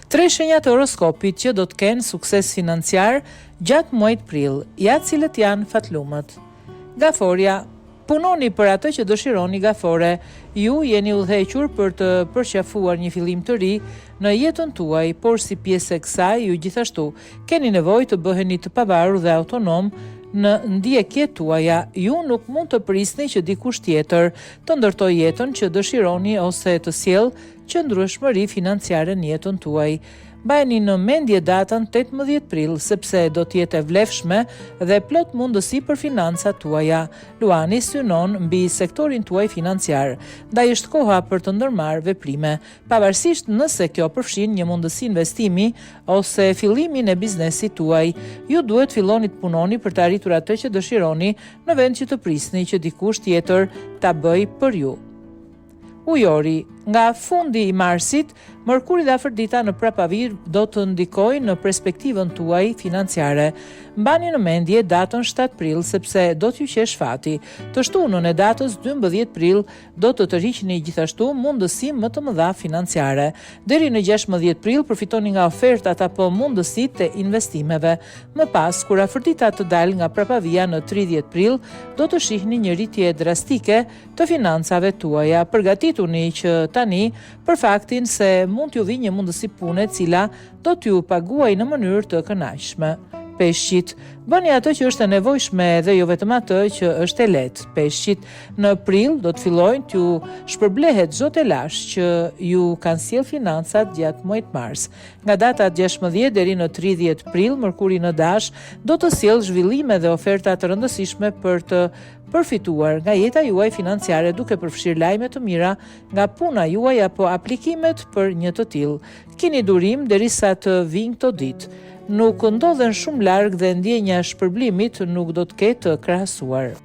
Tre shenjat e horoskopit që do të kenë sukses financiar gjatë muajit prill, ja cilët janë fatlumët. Gaforja, punoni për atë që dëshironi gafore, ju jeni udhëhequr për të përqafuar një fillim të ri në jetën tuaj, por si pjesë e kësaj ju gjithashtu keni nevojë të bëheni të pavarur dhe autonom në ndjekjet tuaja. Ju nuk mund të prisni që dikush tjetër të ndërtojë jetën që dëshironi ose të sjellë qëndrueshmëri financiare në jetën tuaj. Mbajeni në mendje datën 18 prill, sepse do të jetë e vlefshme dhe plot mundësi për financat tuaja. Luani synon mbi sektorin tuaj financiar, ndaj është koha për të ndërmarrë veprime, pavarësisht nëse kjo përfshin një mundësi investimi ose fillimin e biznesit tuaj. Ju duhet filloni të punoni për të arritur atë që dëshironi, në vend që të prisni që dikush tjetër ta bëjë për ju. Ujori, nga fundi i marsit, Mërkuri dhe Afërdita në prapavir do të ndikojnë në perspektivën tuaj financiare. Mbani në mendje datën 7 prill, sepse do t'ju qesh fati. Të shtunën e datës 12 prill do të tërhiqni gjithashtu mundësi më të mëdha financiare. Deri në 16 prill përfitoni nga ofertat apo mundësitë e investimeve. Më pas, kur Afërdita të dalë nga prapavia në 30 prill, do të shihni një rritje drastike të financave tuaja. Përgatituni që tani për faktin se mund t'ju vi një mundësi pune cila do t'ju paguaj në mënyrë të kënaqshme. Peshqit, bëni atë që është e nevojshme dhe jo vetëm atë që është e lehtë. Peshqit, në prill do të fillojnë t'ju shpërblehet çdo telash që ju kanë sjell financat gjatë muajit mars. Nga data 16 deri në 30 prill, Mërkuri në Dash do të sjellë zhvillime dhe oferta të rëndësishme për të përfituar nga jeta juaj financiare, duke përfshirë lajme të mira nga puna juaj apo aplikimet për një të tillë. Keni durim derisa të vinë këto ditë. Nuk ndodhen shumë larg dhe ndjenja e shpërblimit nuk do të ketë të krahasuar.